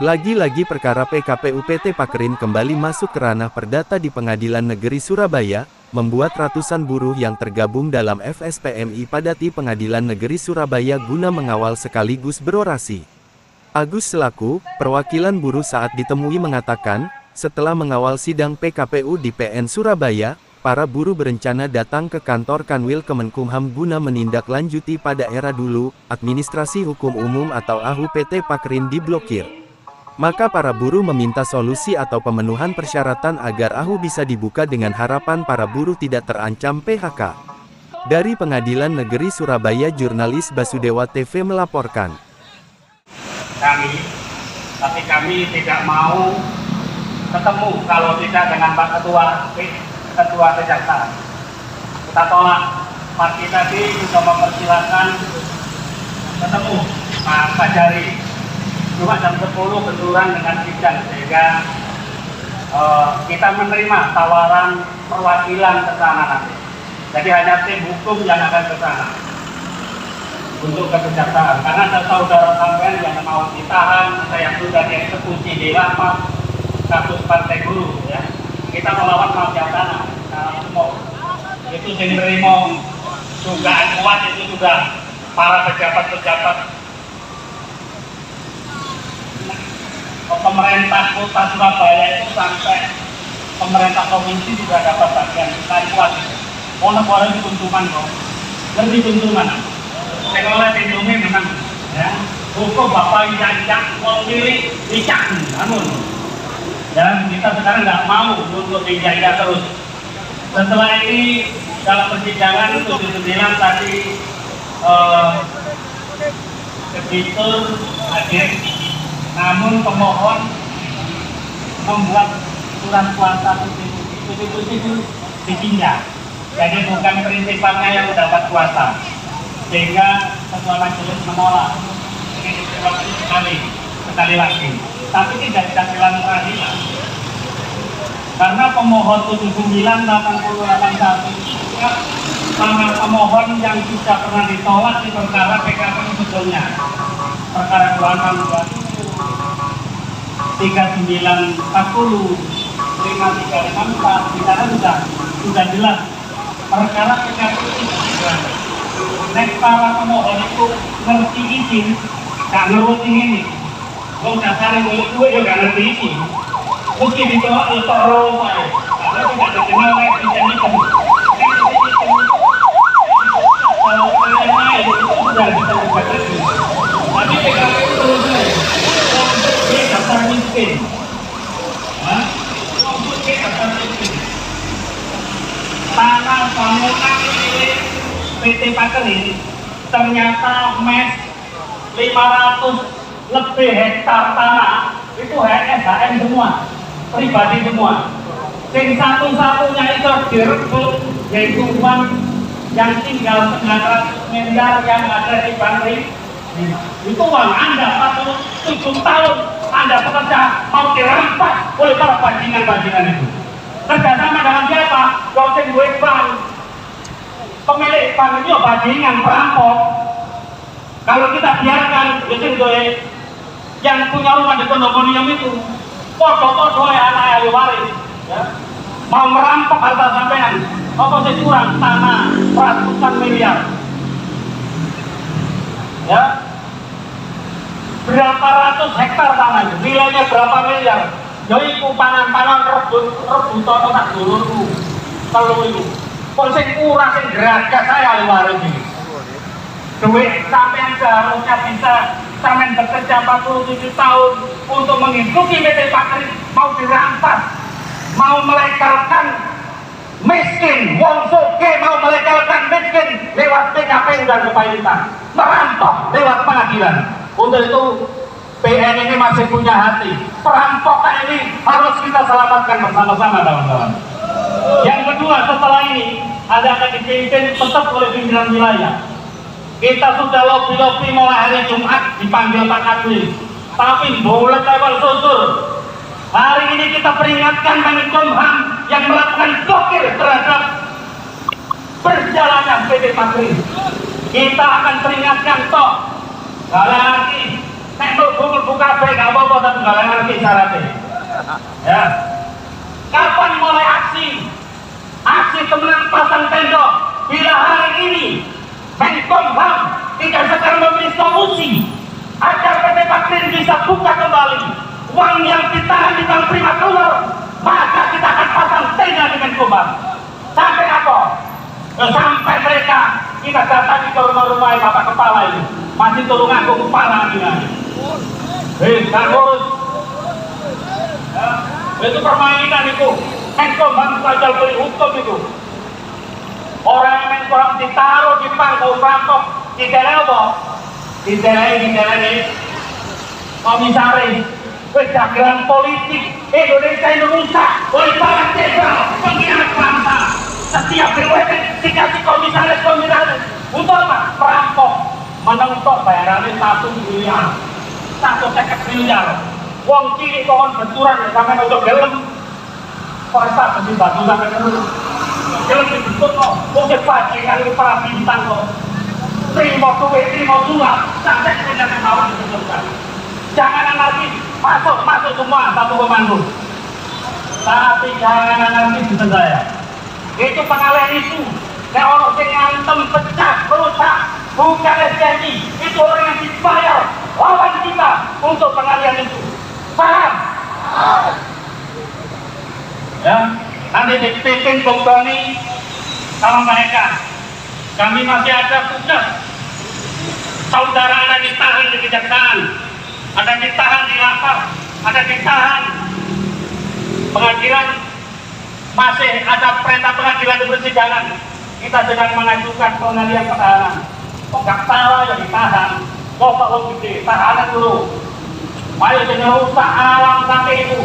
Lagi-lagi perkara PKPU PT Pakerin kembali masuk ke ranah perdata di Pengadilan Negeri Surabaya, membuat ratusan buruh yang tergabung dalam FSPMI padati Pengadilan Negeri Surabaya guna mengawal sekaligus berorasi. Agus selaku perwakilan buruh saat ditemui mengatakan, setelah mengawal sidang PKPU di PN Surabaya, para buruh berencana datang ke kantor Kanwil Kemenkumham guna menindaklanjuti pada era dulu, Administrasi Hukum Umum atau AHU PT Pakerin diblokir. Maka para buruh meminta solusi atau pemenuhan persyaratan agar AHU bisa dibuka dengan harapan para buruh tidak terancam PHK. Dari Pengadilan Negeri Surabaya, jurnalis Basudewa TV melaporkan. Tapi kami tidak mau ketemu kalau tidak dengan Pak Ketua Kejaksaan. Kita tolak. Parti tadi sudah mempersilahkan ketemu Pak Fajari. Cuma jam 10 benturan dengan sidang, sehingga kita menerima tawaran perwakilan ke sana nanti. Jadi hanya tim hukum yang akan ke sana untuk kekejaksaan. Karena ada saudara sampean yang mau ditahan, ada yang sudah dieksekusi di lapas, kasus partai buruh, ya. Kita melawan mafia tanah, itu menerima dugaan kuat itu juga para pejabat-pejabat pemerintah kota Surabaya itu sampai pemerintah provinsi juga dapat bagian dari kuat. Monopoli itu tuntuman kok, lebih tuntuman. Saya oleh lindungi memang, ya. Hukum bapak yang mau pilih dicak, namun, ya kita sekarang nggak mau untuk dijajah terus. Setelah ini dalam persidangan 79 tadi kreditur hadir. Namun pemohon membuat surat kuasa substitusi itu ditindak. Jadi bukan prinsipannya yang mendapat kuasa, sehingga ketua majelis menolak. Ini diperlukan sekali lagi. Tapi tidak dilakukan peradilan. Karena pemohon 79, 80, 81 sama pemohon yang sudah pernah ditolak di perkara PKPU sebelumnya. Perkara 26 3940 5354 di sana sudah jelas perkara PKPU nek para pemohon itu ngerti izin gak ngerutin ini wong dasar yang gue juga gak ngerti izin mesti ditolak untuk roh karena tidak dikenal oleh izin itu kalau kalian lain itu sudah bisa dibatasi tapi PKPU terus dia daftar miskin. Untuk dia daftar miskin. Tanah bangunan milik PT Pakerin ternyata mes 500 lebih hektar tanah itu SHM semua, pribadi semua. Yang satu-satunya itu direbut yaitu uang yang tinggal 900 miliar yang ada di Pakerin. Itu uang Anda 7 tahun Anda bekerja mau dirampas oleh para bajingan-bajingan itu. Kerjasama dengan siapa? Dosen gue bank. Pemilik bank itu bajingan, perampok. Kalau kita biarkan dosen gue yang punya rumah di kondominium itu foto-foto anak ahli waris, ya, mau merampok harta sampean. Apa sih kurang tanah ratusan miliar? Ya, berapa ratus hektar tanah itu, nilainya berapa miliar? Jadi panan-panan rebutan tak dulurku kalau itu kok sing kurang sing geragas saya waris ini duit sampean seharusnya bisa sampean bekerja 47 tahun untuk mengikuti PT Pakerin mau dirampas, mau melegalkan miskin, wong soge mau melegalkan miskin lewat PKPU dan pemerintah, merampok lewat pengadilan. Untuk itu PN ini masih punya hati. Perampokan ini harus kita selamatkan bersama-sama, kawan-kawan. Yang kedua, setelah ini ada akan dipimpin tetap oleh pimpinan wilayah. Kita sudah lobby-lobby mulai hari Jumat dipanggil Pak Kadli, tapi boleh level susur. Hari ini kita peringatkan Menkumham yang melakukan blokir terhadap perjalanan PT Pakerin. Kita akan peringatkan toh. Kalau lagi nek buka kabeh gak apa-apa tapi gak syaratnya. Ya. Kapan mulai aksi? Aksi temenan pasang tembok. Bila hari ini Menkumham tidak segera memberi solusi agar PT Pakrin bisa buka kembali uang yang ditahan di Bank Prima keluar, maka kita akan pasang tenda di Menkumham. Sampai apa? Sampai mereka kita datangi ke rumah-rumah bapak kepala ini masih tolong aku kepala ini. Gak ngurus. Ya, itu permainan itu. Menkumham saja beri hukum itu. Orang yang Menkumham ditaruh di panggung rampok di daerah apa? Di daerah komisaris pedagang politik Indonesia ini rusak oleh para jenderal pengkhianat bangsa. Setiap BUMN dikasih komisaris untuk apa? Perampok menentok bayarannya 1 miliar 150 miliar. Wong cilik pohon benturan sampai untuk gelem perasa besi batu sampai terus gelem dibentut kok mungkin bajingan itu para bintang kok terima duit, terima suap sampai tidak mau dibentutkan. Jangan anarkis, masuk semua satu komando, tapi jangan anarkis di saya. Itu pengalihan isu. Nek orang yang ngantem pecah, merusak, bukan SKI. Itu orang yang dibayar lawan kita untuk pengalihan isu. Paham? Ya, nanti dipimpin Bung Tony sama mereka. Kami masih ada tugas. Saudara ada ditahan di kejaksaan, ada ditahan di lapas, ada ditahan pengadilan. Masih ada perintah pengadilan di persidangan. Kita sedang mengajukan pengalihan ketahanan. Kok gak salah yang ditahan? Kok Pak gede, tahanan dulu. Ayo jangan rusak alam sampai itu.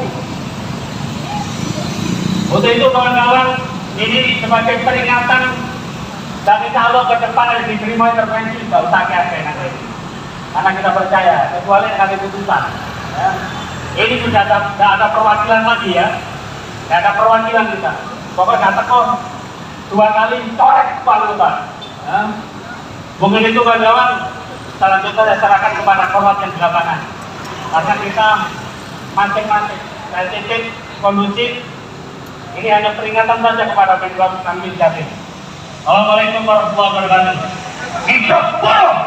Untuk itu kawan-kawan, ini sebagai peringatan dari kalau ke depan ada diterima intervensi, tidak usah kayak nanti. Karena kita percaya, kecuali kali putusan. Ya. Ini sudah ada perwakilan lagi ya. Tidak ada perwakilan kita. Pokoknya datang kok 2 kali corek kepala Pak. Ya. Mungkin itu kawan-kawan, selanjutnya saya serahkan kepada korlat yang di lapangan. Karena kita masing-masing sensitif, kondusif. Ini hanya peringatan saja kepada Menkumham kami Jatim. Assalamualaikum warahmatullahi wabarakatuh. Hidup buruh!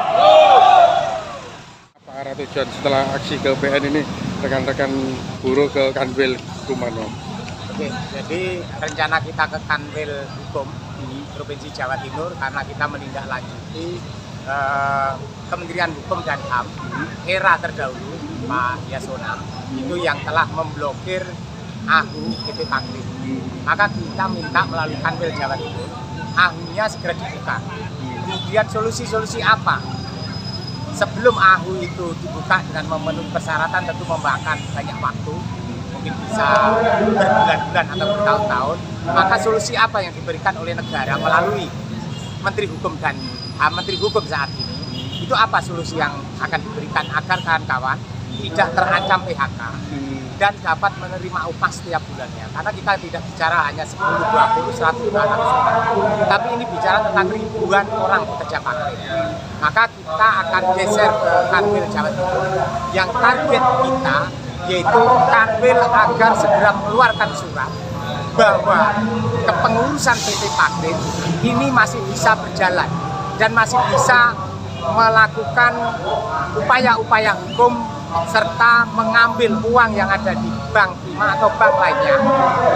Apa arah tujuan setelah aksi ke PN ini rekan-rekan buruh ke Kanwil Kumano? Oke, jadi rencana kita ke Kanwil Hukum di Provinsi Jawa Timur karena kita menindaklanjuti Kementerian Hukum dan HAM era terdahulu Pak Yasona itu yang telah memblokir AHU PT Pakrin. Maka kita minta melalui Kanwil Jawa Timur AHU-nya segera dibuka. Kemudian solusi-solusi apa? Sebelum AHU itu dibuka dengan memenuhi persyaratan tentu memakan banyak waktu, mungkin bisa berbulan-bulan atau bertahun-tahun. Maka solusi apa yang diberikan oleh negara melalui Menteri Hukum dan Menteri Hukum saat ini? Itu apa solusi yang akan diberikan agar kawan-kawan tidak terancam PHK dan dapat menerima upah setiap bulannya. Karena kita tidak bicara hanya 10, 20, 100, 200 tapi ini bicara tentang ribuan orang pekerja Pakrin. Maka kita akan geser ke Kanwil Jawa Timur yang target kita yaitu Kanwil agar segera mengeluarkan surat bahwa kepengurusan PT Pakrin ini masih bisa berjalan dan masih bisa melakukan upaya-upaya hukum serta mengambil uang yang ada di bank Prima atau bank lainnya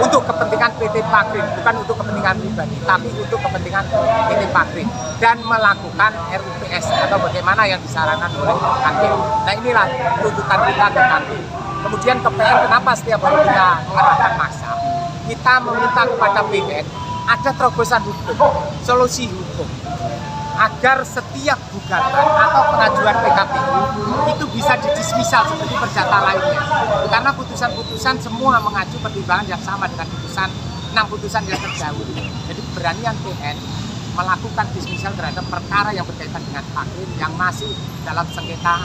untuk kepentingan PT Pakrin, bukan untuk kepentingan pribadi, tapi untuk kepentingan PT Pakrin dan melakukan RUPS atau bagaimana yang disarankan oleh Kanwil. Nah inilah tuntutan kita ke Kanwil. Kemudian ke PN, kenapa setiap hari kita mengerahkan massa? Kita meminta kepada PN ada terobosan hukum, solusi hukum agar setiap gugatan atau pengajuan PKPU itu bisa didismisal seperti perdata lainnya. Karena putusan-putusan semua mengacu pertimbangan yang sama dengan putusan 6 putusan yang terdahulu. Jadi keberanian PN melakukan dismisal terhadap perkara yang berkaitan dengan Pakrin yang masih dalam sengketa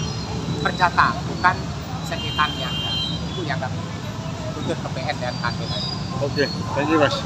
perdata, bukan sengketa niaga. Itu yang kami tuntut ke PN dan KPN. Oke, thank you Mas.